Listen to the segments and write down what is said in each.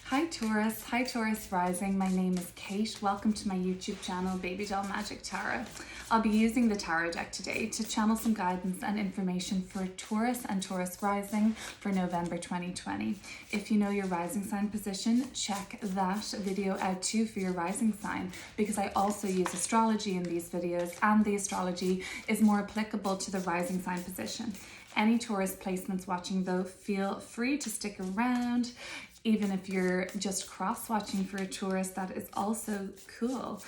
Hi Taurus Rising. My name is Kate. Welcome to my YouTube channel, Baby Doll Magic Tarot. I'll be using the tarot deck today to channel some guidance and information for Taurus and Taurus Rising for November 2020. If you know your rising sign position, check that video out too for your rising sign, because I also use astrology in these videos, and the astrology is more applicable to the rising sign position. Any Taurus placements watching though, feel free to stick around. Even if you're just cross-watching for a Taurus, that is also cool.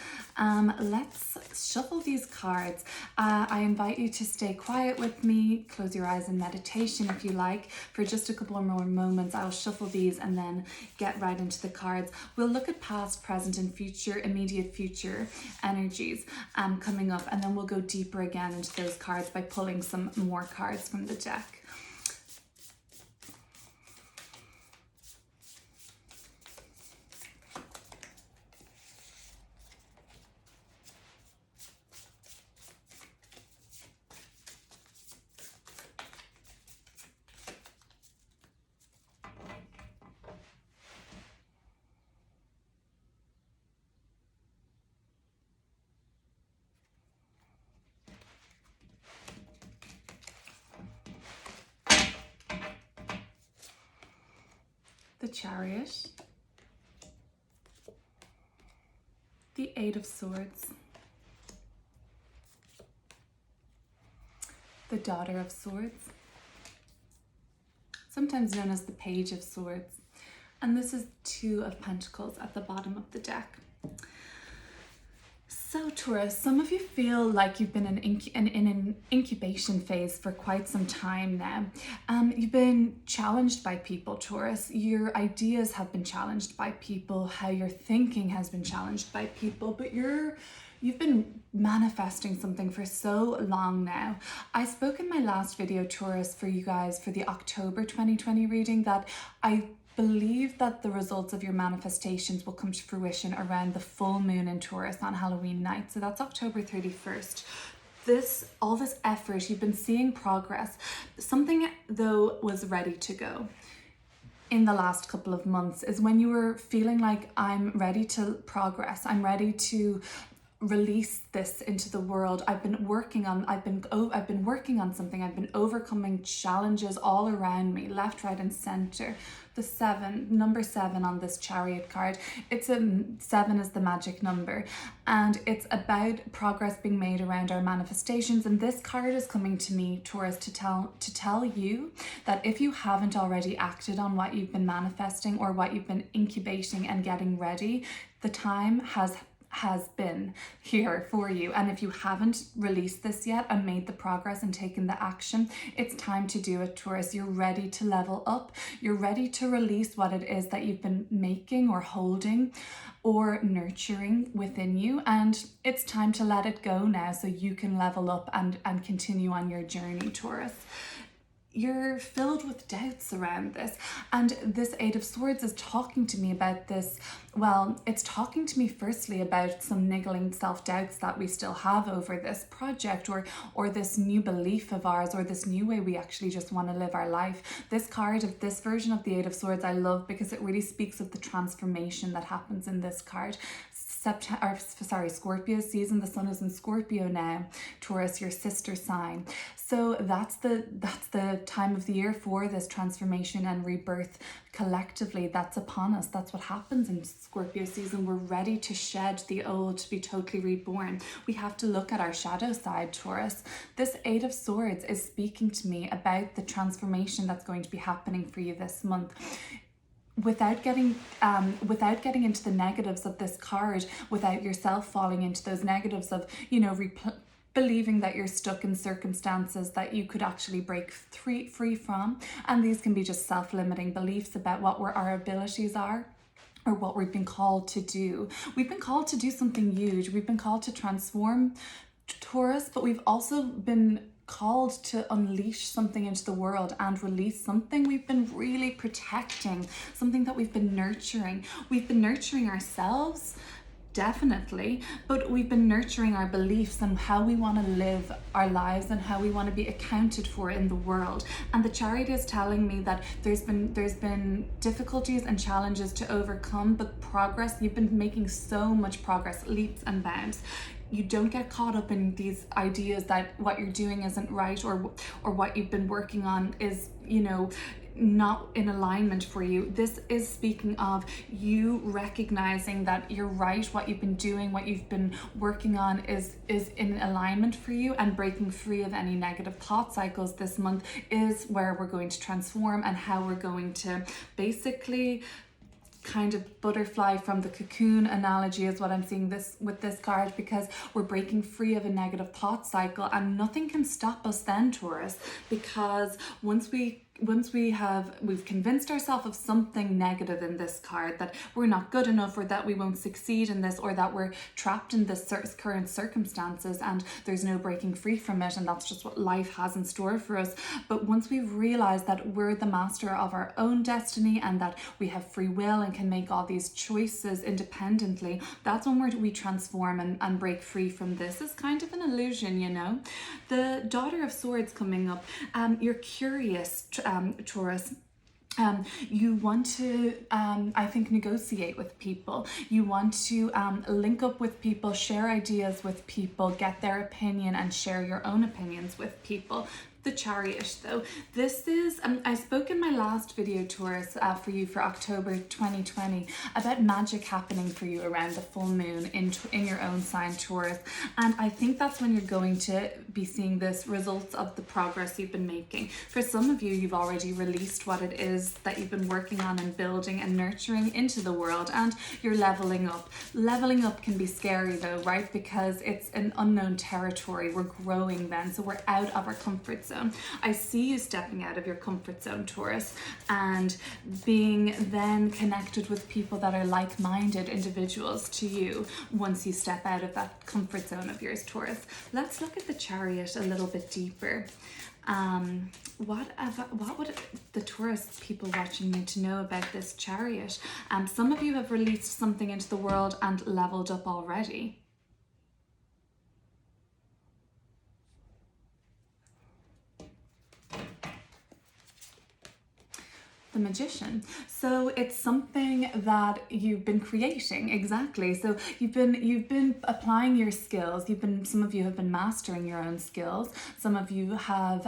Let's shuffle these cards. I invite you to stay quiet with me, close your eyes in meditation if you like. For just a couple of more moments, I'll shuffle these and then get right into the cards. We'll look at past, present, and future, immediate future energies coming up, and then we'll go deeper again into those cards by pulling some more cards from the deck. The Chariot, the Eight of Swords, the Daughter of Swords, sometimes known as the Page of Swords, and this is Two of Pentacles at the bottom of the deck. So Taurus, some of you feel like you've been in an incubation phase for quite some time now. You've been challenged by people, Taurus. Your ideas have been challenged by people, how you're thinking has been challenged by people, but you've been manifesting something for so long now. I spoke in my last video, Taurus, for you guys for the October 2020 reading that I believe that the results of your manifestations will come to fruition around the full moon in Taurus on Halloween night. So that's October 31st. All this effort, you've been seeing progress. Something though was ready to go in the last couple of months is when you were feeling like, I'm ready to progress. I'm ready to release this into the world. I've been working on something. I've been overcoming challenges all around me, left, right, and center. The number 7 on this Chariot card. Seven is the magic number, and it's about progress being made around our manifestations. And this card is coming to me, Taurus, to tell you that if you haven't already acted on what you've been manifesting or what you've been incubating and getting ready, the time has been here for you. And if you haven't released this yet and made the progress and taken the action, it's time to do it, Taurus. You're ready to level up. You're ready to release what it is that you've been making or holding or nurturing within you, and it's time to let it go now so you can level up and continue on your journey, Taurus. You're filled with doubts around this, and this Eight of Swords is talking to me about this. Well, it's talking to me firstly about some niggling self-doubts that we still have over this project or this new belief of ours, or this new way we actually just want to live our life. This card of this version of the Eight of Swords I love because it really speaks of the transformation that happens in this card. Scorpio season, the sun is in Scorpio now, Taurus, your sister sign. So that's the time of the year for this transformation and rebirth collectively. That's upon us. That's what happens in Scorpio season. We're ready to shed the old to be totally reborn. We have to look at our shadow side, Taurus. This Eight of Swords is speaking to me about the transformation that's going to be happening for you this month. Without getting into the negatives of this card, without yourself falling into those negatives of, believing that you're stuck in circumstances that you could actually break free from. And these can be just self-limiting beliefs about what our abilities are, or what we've been called to do. We've been called to do something huge. We've been called to transform, Taurus, but we've also been called to unleash something into the world and release something we've been really protecting, something that we've been nurturing. We've been nurturing ourselves Definitely, but we've been nurturing our beliefs and how we want to live our lives and how we want to be accounted for in the world. And the Chariot is telling me that there's been difficulties and challenges to overcome, but progress. You've been making so much progress, leaps and bounds. You don't get caught up in these ideas that what you're doing isn't right, or what you've been working on is, you know, not in alignment for you. This is speaking of you recognizing that you're right, what you've been doing, what you've been working on is in alignment for you, and breaking free of any negative thought cycles this month is where we're going to transform, and how we're going to basically kind of butterfly from the cocoon analogy is what I'm seeing this with this card, because we're breaking free of a negative thought cycle, and nothing can stop us then, Taurus, because once we've convinced ourselves of something negative in this card, that we're not good enough, or that we won't succeed in this, or that we're trapped in this current circumstances and there's no breaking free from it, and that's just what life has in store for us. But once we've realized that we're the master of our own destiny and that we have free will and can make all these choices independently, that's when we transform and break free from this. It's kind of an illusion, you know. The Daughter of Swords coming up. You're curious, Taurus. You want to, I think, negotiate with people. You want to link up with people, share ideas with people, get their opinion, and share your own opinions with people. The Chariot, though, this is, I spoke in my last video, Taurus, for you for October 2020 about magic happening for you around the full moon in your own sign, Taurus. And I think that's when you're going to be seeing this results of the progress you've been making. For some of you, you've already released what it is that you've been working on and building and nurturing into the world, and you're leveling up. Leveling up can be scary though, right? Because it's an unknown territory. We're growing then, so we're out of our comfort zone. I see you stepping out of your comfort zone, Taurus, and being then connected with people that are like-minded individuals to you once you step out of that comfort zone of yours, Taurus. Let's look at the Chariot a little bit deeper. What would the Taurus people watching need to know about this Chariot? Some of you have released something into the world and leveled up already. The Magician. So it's something that you've been creating. Exactly. So you've been applying your skills. Some of you have been mastering your own skills. Some of you have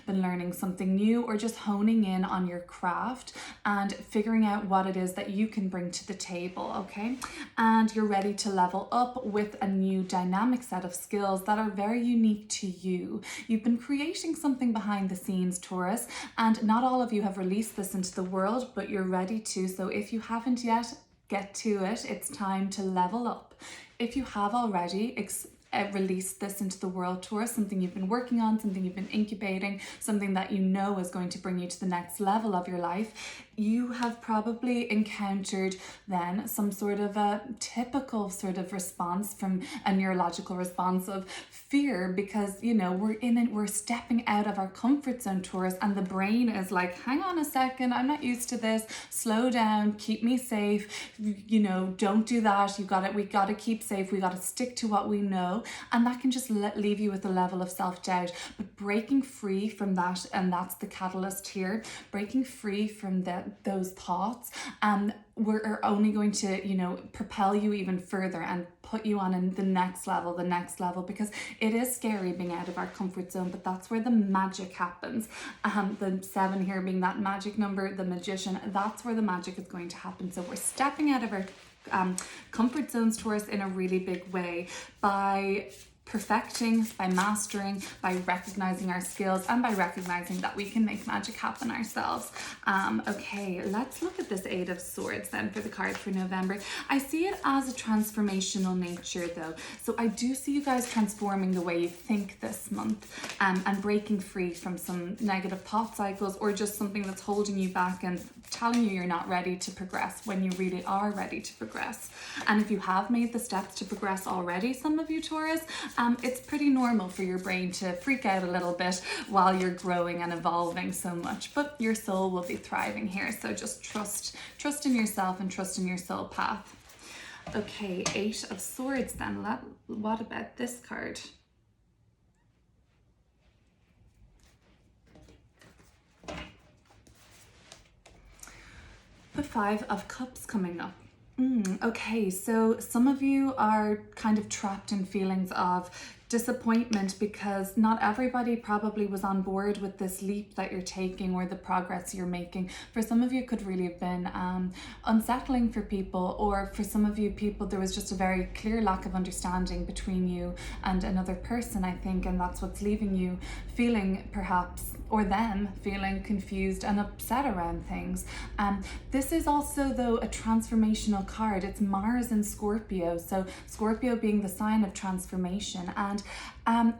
been learning something new, or just honing in on your craft and figuring out what it is that you can bring to the table. Okay. And you're ready to level up with a new dynamic set of skills that are very unique to you. You've been creating something behind the scenes, Taurus, and not all of you have released this into the world, but you're ready to. So if you haven't yet, get to it. It's time to level up. If you have already released this into the world, Taurus, something you've been working on, something you've been incubating, something that you know is going to bring you to the next level of your life, you have probably encountered then some sort of a typical sort of response, from a neurological response of fear, because, you know, we're stepping out of our comfort zone, Taurus, and the brain is like, hang on a second, I'm not used to this, slow down, keep me safe, you know, don't do that, we gotta keep safe, we gotta stick to what we know, and that can just leave you with a level of self-doubt. But breaking free from that, and that's the catalyst here, breaking free from those thoughts, we're only going to, you know, propel you even further and put you on the next level, because it is scary being out of our comfort zone, but that's where the magic happens. The 7 here being that magic number, the Magician, that's where the magic is going to happen. So we're stepping out of our comfort zones, Taurus, in a really big way, by perfecting, by mastering, by recognizing our skills, and by recognizing that we can make magic happen ourselves. Okay, let's look at this 8 of Swords then for the card for November. I see it as a transformational nature though. So I do see you guys transforming the way you think this month, and breaking free from some negative thought cycles, or just something that's holding you back and telling you you're not ready to progress when you really are ready to progress. And if you have made the steps to progress already, some of you, Taurus, it's pretty normal for your brain to freak out a little bit while you're growing and evolving so much, but your soul will be thriving here. So just trust in yourself and trust in your soul path. Okay, Eight of Swords then. What about this card? The Five of Cups coming up. Okay, so some of you are kind of trapped in feelings of disappointment because not everybody probably was on board with this leap that you're taking or the progress you're making. For some of you, it could really have been unsettling for people, or for some of you people, there was just a very clear lack of understanding between you and another person, I think, and that's what's leaving you feeling perhaps, or them feeling confused and upset around things. This is also, though, a transformational card. It's Mars in Scorpio, so Scorpio being the sign of transformation and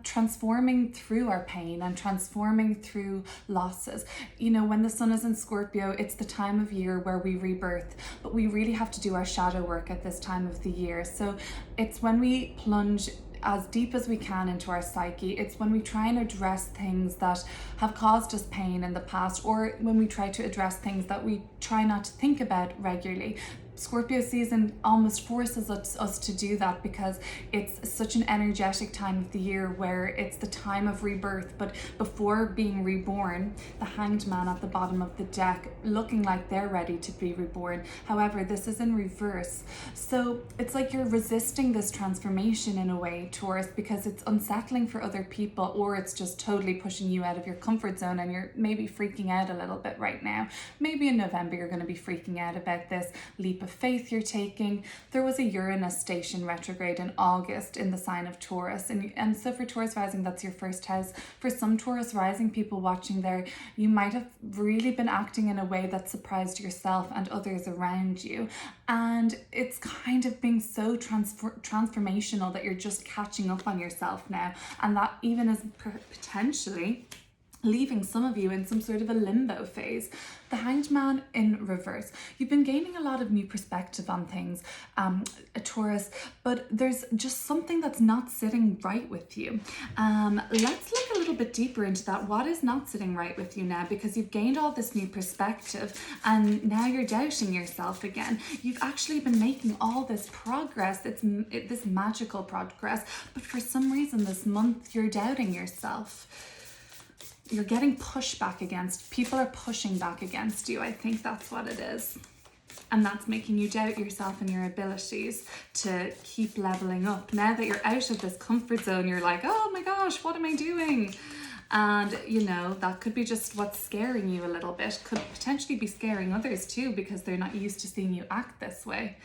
transforming through our pain and transforming through losses. You know, when the sun is in Scorpio, it's the time of year where we rebirth, but we really have to do our shadow work at this time of the year. So it's when we plunge as deep as we can into our psyche. It's when we try and address things that have caused us pain in the past, or when we try to address things that we try not to think about regularly. Scorpio season almost forces us to do that because it's such an energetic time of the year where it's the time of rebirth, but before being reborn, the Hanged Man at the bottom of the deck looking like they're ready to be reborn. However, this is in reverse. So it's like you're resisting this transformation in a way, Taurus, because it's unsettling for other people, or it's just totally pushing you out of your comfort zone and you're maybe freaking out a little bit right now. Maybe in November you're going to be freaking out about this leap of faith you're taking. There was a Uranus station retrograde in August in the sign of Taurus, and so for Taurus rising, that's your first house. For some Taurus rising people watching there, you might have really been acting in a way that surprised yourself and others around you, and it's kind of being so transformational that you're just catching up on yourself now, and that even is potentially leaving some of you in some sort of a limbo phase. The Hanged Man in reverse. You've been gaining a lot of new perspective on things, Taurus, but there's just something that's not sitting right with you. Let's look a little bit deeper into that. What is not sitting right with you now? Because you've gained all this new perspective and now you're doubting yourself again. You've actually been making all this progress. It's this magical progress, but for some reason this month you're doubting yourself. You're getting pushed back against. People are pushing back against you. I think that's what it is. And that's making you doubt yourself and your abilities to keep leveling up. Now that you're out of this comfort zone, you're like, oh my gosh, what am I doing? And you know, that could be just what's scaring you a little bit. Could potentially be scaring others too, because they're not used to seeing you act this way.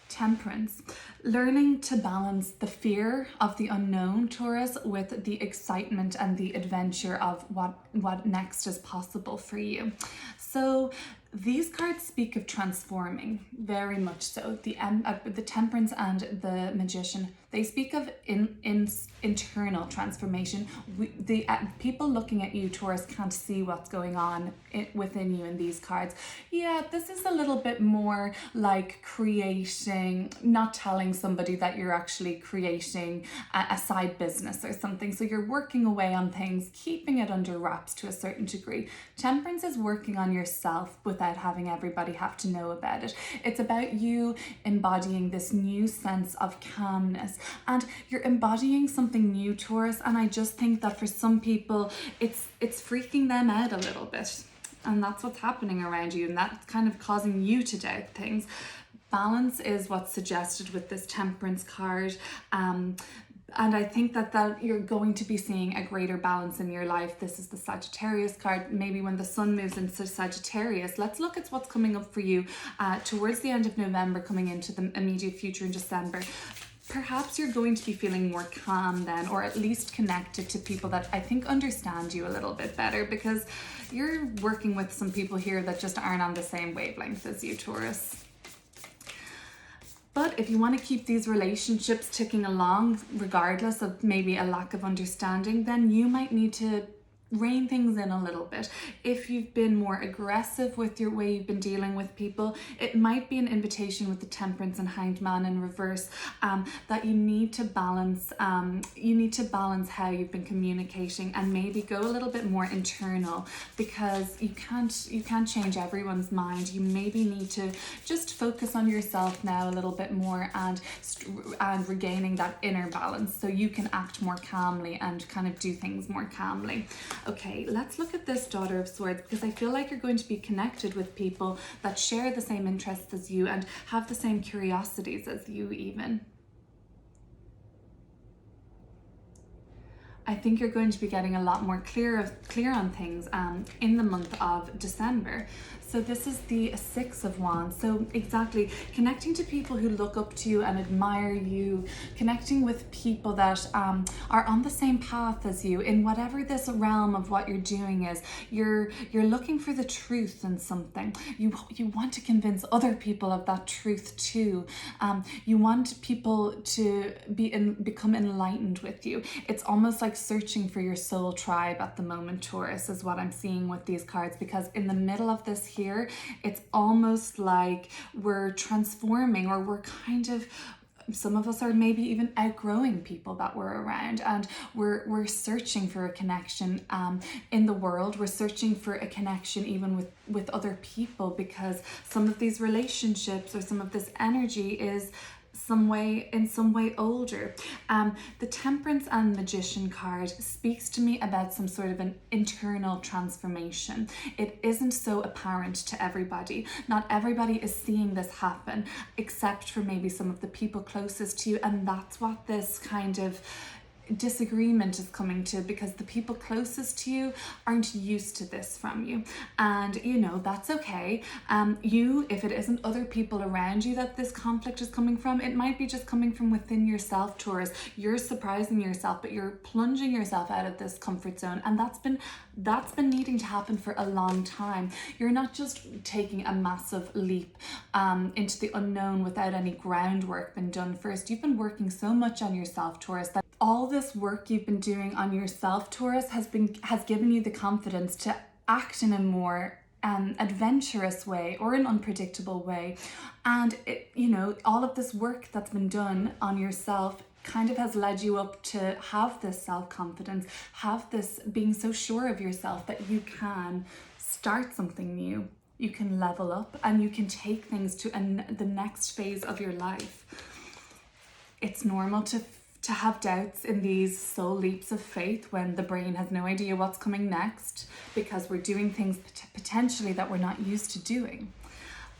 Temperance. Learning to balance the fear of the unknown, Taurus, with the excitement and the adventure of what next is possible for you. So these cards speak of transforming, very much so. The Temperance and the Magician, they speak of internal transformation. The people looking at you, Taurus, can't see what's going on within you in these cards. Yeah, this is a little bit more like creating, not telling somebody that you're actually creating a side business or something. So you're working away on things, keeping it under wraps to a certain degree. Temperance is working on yourself without having everybody have to know about it. It's about you embodying this new sense of calmness, and you're embodying something new, Taurus, and I just think that for some people it's freaking them out a little bit, and that's what's happening around you, and that's kind of causing you to doubt things. Balance is what's suggested with this Temperance card. And I think that you're going to be seeing a greater balance in your life. This is the Sagittarius card. Maybe when the sun moves into Sagittarius, let's look at what's coming up for you towards the end of November, coming into the immediate future in December. Perhaps you're going to be feeling more calm then, or at least connected to people that I think understand you a little bit better, because you're working with some people here that just aren't on the same wavelength as you, Taurus. But if you want to keep these relationships ticking along, regardless of maybe a lack of understanding, then you might need to rein things in a little bit. If you've been more aggressive with your way you've been dealing with people, it might be an invitation with the Temperance and Hanged Man in reverse, that you need to balance how you've been communicating, and maybe go a little bit more internal, because you can't change everyone's mind. You maybe need to just focus on yourself now a little bit more, and regaining that inner balance so you can act more calmly and kind of do things more calmly. Okay, let's look at this Daughter of Swords, because I feel like you're going to be connected with people that share the same interests as you and have the same curiosities as you even. I think you're going to be getting a lot more clear on things in the month of December. So this is the Six of Wands. So exactly, connecting to people who look up to you and admire you, connecting with people that are on the same path as you in whatever this realm of what you're doing is. You're looking for the truth in something. You want to convince other people of that truth too. You want people to become enlightened with you. It's almost like searching for your soul tribe at the moment, Taurus, is what I'm seeing with these cards, because in the middle of this here, it's almost like we're transforming, or we're kind of, some of us are maybe even outgrowing people that we're around, and we're searching for a connection in the world. We're searching for a connection even with other people, because some of these relationships or some of this energy is in some way older. The Temperance and Magician card speaks to me about some sort of an internal transformation. It isn't so apparent to everybody. Not everybody is seeing this happen, except for maybe some of the people closest to you, and that's what this kind of disagreement is coming to, because the people closest to you aren't used to this from you, and that's okay. If it isn't other people around you that this conflict is coming from, it might be just coming from within yourself, Taurus. You're surprising yourself, but you're plunging yourself out of this comfort zone, and that's been needing to happen for a long time. You're not just taking a massive leap into the unknown without any groundwork been done first. You've been working so much on yourself, Taurus, that all this work you've been doing on yourself, Taurus, has given you the confidence to act in a more adventurous way, or an unpredictable way. And all of this work that's been done on yourself kind of has led you up to have this self-confidence, have this being so sure of yourself that you can start something new, you can level up, and you can take things to the next phase of your life. It's normal to have doubts in these soul leaps of faith when the brain has no idea what's coming next, because we're doing things potentially that we're not used to doing.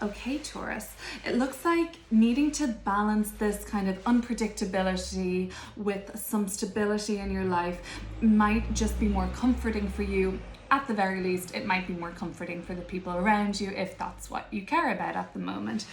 Okay, Taurus, it looks like needing to balance this kind of unpredictability with some stability in your life might just be more comforting for you. At the very least, it might be more comforting for the people around you, if that's what you care about at the moment.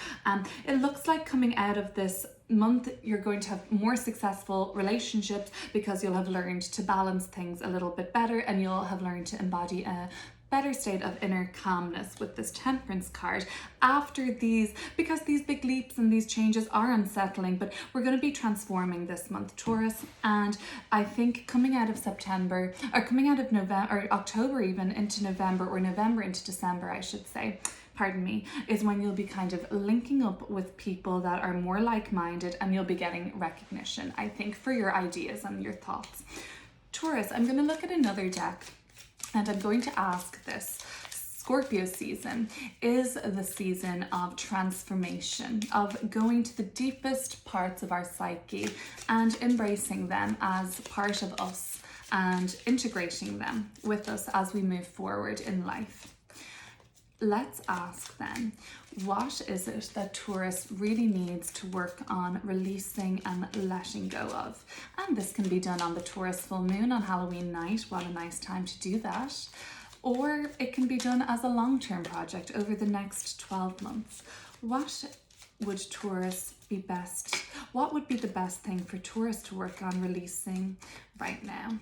It looks like coming out of this month, you're going to have more successful relationships, because you'll have learned to balance things a little bit better, and you'll have learned to embody a better state of inner calmness with this Temperance card after these, because these big leaps and these changes are unsettling, but we're going to be transforming this month, Taurus. And I think coming out of September, or coming out of November, or October even into November, or November into December, I should say, pardon me, is when you'll be kind of linking up with people that are more like-minded, and you'll be getting recognition, I think, for your ideas and your thoughts. Taurus, I'm going to look at another deck, and I'm going to ask this. Scorpio season is the season of transformation, of going to the deepest parts of our psyche and embracing them as part of us, and integrating them with us as we move forward in life. Let's ask then, what is it that Taurus really needs to work on releasing and letting go of? And this can be done on the Taurus full moon on Halloween night. What a nice time to do that. Or it can be done as a long-term project over the next 12 months. What would Taurus be best? What would be the best thing for Taurus to work on releasing right now?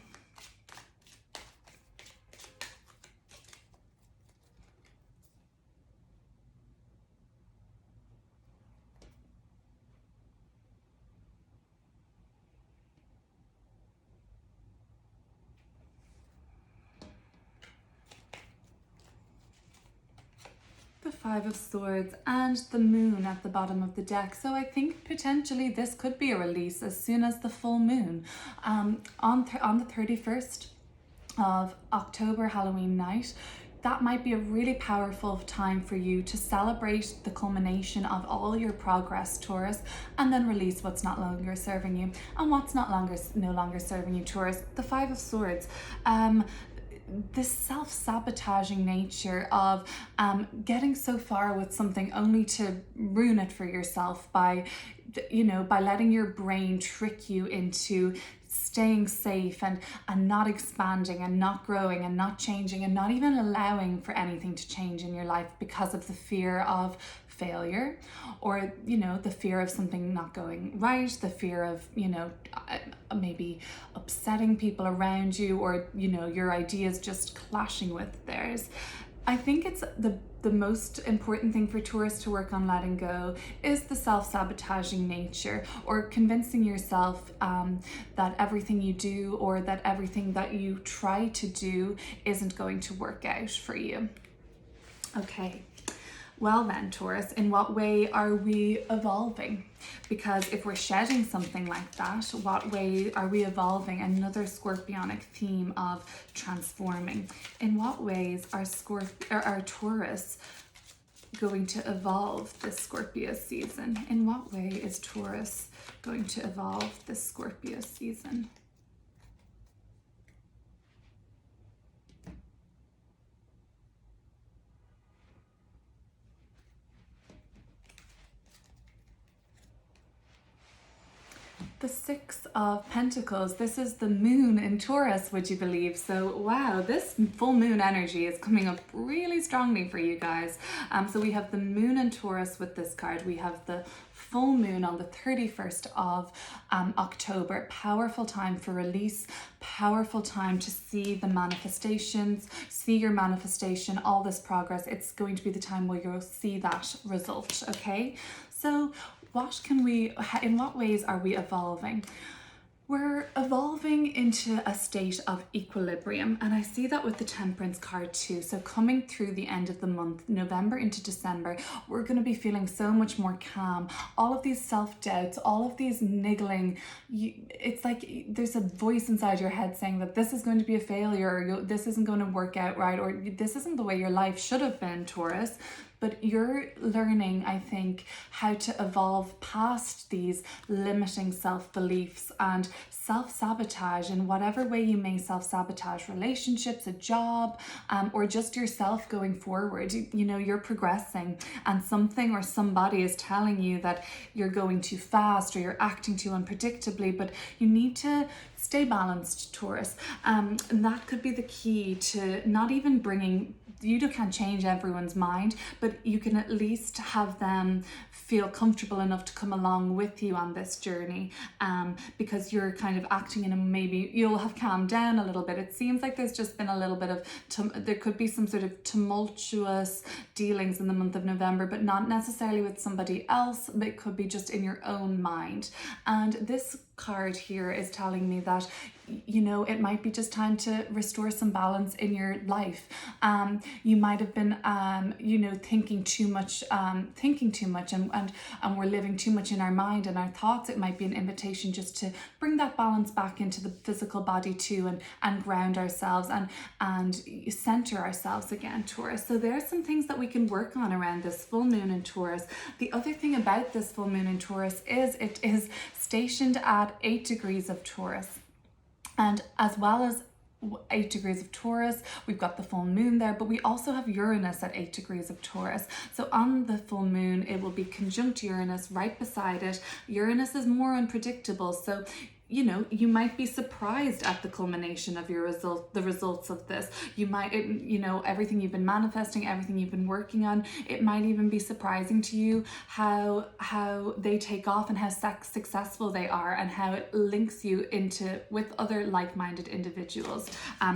Five of Swords, and the Moon at the bottom of the deck. So I think potentially this could be a release as soon as the full moon. On the 31st of October, Halloween night, that might be a really powerful time for you to celebrate the culmination of all your progress, Taurus, and then release what's no longer serving you. And what's no longer serving you, Taurus? The Five of Swords. This self-sabotaging nature of getting so far with something only to ruin it for yourself by letting your brain trick you into staying safe and not expanding and not growing and not changing and not even allowing for anything to change in your life because of the fear of failure, or the fear of something not going right, the fear of maybe upsetting people around you, or your ideas just clashing with theirs. I think it's the most important thing for Taurus to work on letting go is the self-sabotaging nature, or convincing yourself that everything you do or that everything that you try to do isn't going to work out for you. Okay. Well then, Taurus, in what way are we evolving? Because if we're shedding something like that, what way are we evolving? Another scorpionic theme of transforming. In what ways are Taurus going to evolve this Scorpio season? In what way is Taurus going to evolve this Scorpio season? The Six of Pentacles. This is the moon in Taurus, would you believe? So wow, this full moon energy is coming up really strongly for you guys. So we have the moon in Taurus with this card. We have the full moon on the 31st of October. Powerful time for release, powerful time to see the manifestations, see your manifestation, all this progress. It's going to be the time where you'll see that result, okay? So in what ways are we evolving? We're evolving into a state of equilibrium, and I see that with the Temperance card too. So coming through the end of the month, November into December, we're going to be feeling so much more calm. All of these self-doubts, all of these niggling, it's like there's a voice inside your head saying that this is going to be a failure, or this isn't going to work out right, or this isn't the way your life should have been, Taurus. But you're learning, I think, how to evolve past these limiting self-beliefs and self-sabotage in whatever way you may self-sabotage relationships, a job, or just yourself going forward. You're progressing, and something or somebody is telling you that you're going too fast or you're acting too unpredictably, but you need to stay balanced, Taurus. And that could be the key to not even bringing, you can't change everyone's mind, but you can at least have them feel comfortable enough to come along with you on this journey, because you're kind of acting in a, maybe you'll have calmed down a little bit. It seems like there's just been a little bit of, there could be some sort of tumultuous dealings in the month of November, but not necessarily with somebody else, but it could be just in your own mind. And this card here is telling me that it might be just time to restore some balance in your life. You might have been thinking too much and we're living too much in our mind and our thoughts. It might be an invitation just to bring that balance back into the physical body too, and ground ourselves and center ourselves again, Taurus. So there are some things that we can work on around this full moon in Taurus. The other thing about this full moon in Taurus is it is stationed at 8 degrees of Taurus. And as well as 8 degrees of Taurus, we've got the full moon there, but we also have Uranus at 8 degrees of Taurus. So on the full moon, it will be conjunct Uranus right beside it. Uranus is more unpredictable, so you might be surprised at the culmination of the results of this. You might, everything you've been manifesting, everything you've been working on, it might even be surprising to you how they take off and how successful they are, and how it links you with other like-minded individuals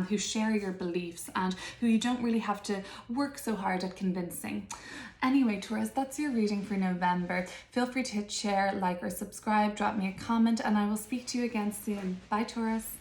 who share your beliefs and who you don't really have to work so hard at convincing. Anyway, Taurus, that's your reading for November. Feel free to hit share, like, or subscribe, drop me a comment, and I will speak to you again soon. Bye, Taurus.